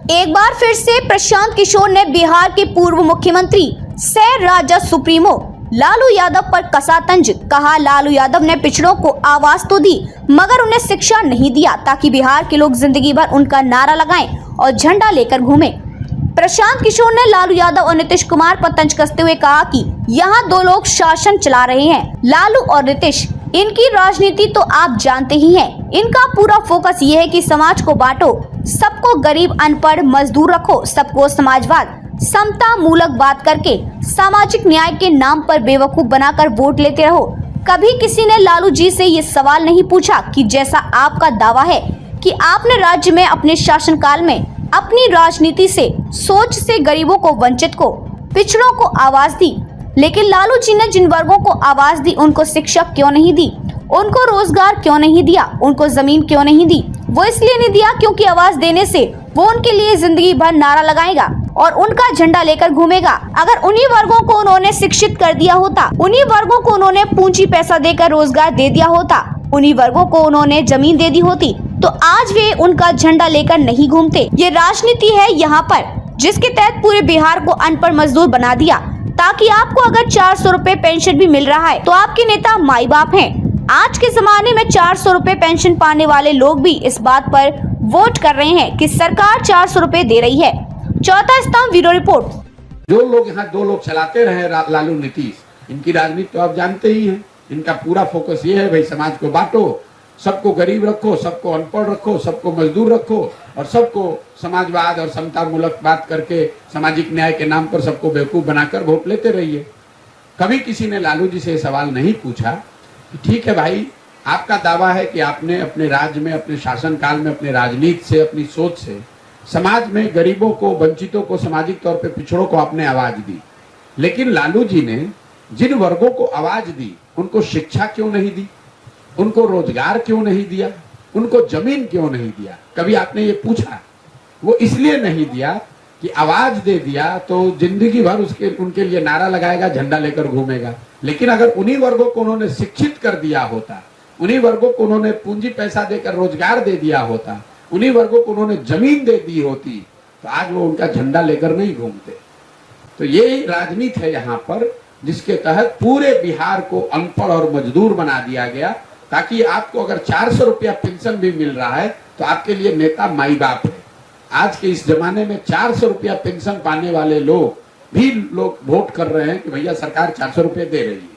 एक बार फिर से प्रशांत किशोर ने बिहार के पूर्व मुख्यमंत्री सह राजद सुप्रीमो लालू यादव पर कसा तंज। कहा, लालू यादव ने पिछड़ों को आवाज तो दी मगर उन्हें शिक्षा नहीं दिया ताकि बिहार के लोग जिंदगी भर उनका नारा लगाएं और झंडा लेकर घूमें। प्रशांत किशोर ने लालू यादव और नीतीश कुमार पर तंज कसते हुए कहा कि यहाँ दो लोग शासन चला रहे हैं, लालू और नीतीश। इनकी राजनीति तो आप जानते ही हैं। इनका पूरा फोकस ये है कि समाज को बांटो, सबको गरीब अनपढ़ मजदूर रखो, सबको समाजवाद समता मूलक बात करके सामाजिक न्याय के नाम पर बेवकूफ बनाकर वोट लेते रहो। कभी किसी ने लालू जी से ये सवाल नहीं पूछा कि जैसा आपका दावा है कि आपने राज्य में अपने शासनकाल में अपनी राजनीति से सोच से गरीबों को, वंचित को, पिछड़ों को आवाज दी, लेकिन लालू जी ने जिन वर्गों को आवाज दी उनको शिक्षा क्यों नहीं दी, उनको रोजगार क्यों नहीं दिया, उनको जमीन क्यों नहीं दी? वो इसलिए नहीं दिया क्योंकि आवाज देने से वो उनके लिए जिंदगी भर नारा लगाएगा और उनका झंडा लेकर घूमेगा। अगर उन्हीं वर्गों को उन्होंने शिक्षित कर दिया होता, उन्हीं वर्गों को उन्होंने पूंजी पैसा देकर रोजगार दे दिया होता, उन्हीं वर्गों को उन्होंने जमीन दे दी होती, तो आज वे उनका झंडा लेकर नहीं घूमते। ये राजनीति है यहाँ पर, जिसके तहत पूरे बिहार को अनपढ़ मजदूर बना दिया ताकि आपको अगर 400 रुपए पेंशन भी मिल रहा है तो आपके नेता माई बाप हैं। आज के जमाने में 400 रुपए पेंशन पाने वाले लोग भी इस बात पर वोट कर रहे हैं कि सरकार 400 रुपए दे रही है। चौथा स्तंभ ब्यूरो रिपोर्ट। जो लोग यहाँ दो लोग चलाते रहे, लालू नीतीश, इनकी राजनीति तो आप जानते ही हैं। इनका पूरा फोकस ये है भाई समाज को बांटो, सबको गरीब रखो, सबको अनपढ़ रखो, सबको मजदूर रखो और सबको समाजवाद और समता मूलक बात करके सामाजिक न्याय के नाम पर सबको बेवकूफ बनाकर वोट लेते रहिए। कभी किसी ने लालू जी से सवाल नहीं पूछा कि ठीक है भाई, आपका दावा है कि आपने अपने राज्य में, अपने शासनकाल में, अपने राजनीति से, अपनी सोच से समाज में गरीबों को, वंचितों को, सामाजिक तौर पे पिछड़ों को आपने आवाज दी, लेकिन लालू जी ने जिन वर्गों को आवाज दी उनको शिक्षा क्यों नहीं दी, उनको रोजगार क्यों नहीं दिया, उनको जमीन क्यों नहीं दिया? कभी आपने ये पूछा? वो इसलिए नहीं दिया कि आवाज दे दिया तो जिंदगी भर उनके लिए नारा लगाएगा, झंडा लेकर घूमेगा। लेकिन अगर उन्हीं वर्गों को उन्होंने शिक्षित कर दिया होता, उन्हीं वर्गों को उन्होंने पूंजी पैसा देकर रोजगार दे दिया होता, उन्हीं वर्गों को उन्होंने जमीन दे दी होती, तो आज वो उनका झंडा लेकर नहीं घूमते। तो ये राजनीति है यहाँ पर, जिसके तहत पूरे बिहार को अनपढ़ और मजदूर बना दिया गया ताकि आपको अगर 400 रुपया पेंशन भी मिल रहा है तो आपके लिए नेता माई बाप है। आज के इस जमाने में 400 रुपया पेंशन पाने वाले लोग भी वोट कर रहे हैं कि भैया सरकार 400 रुपये दे रही है।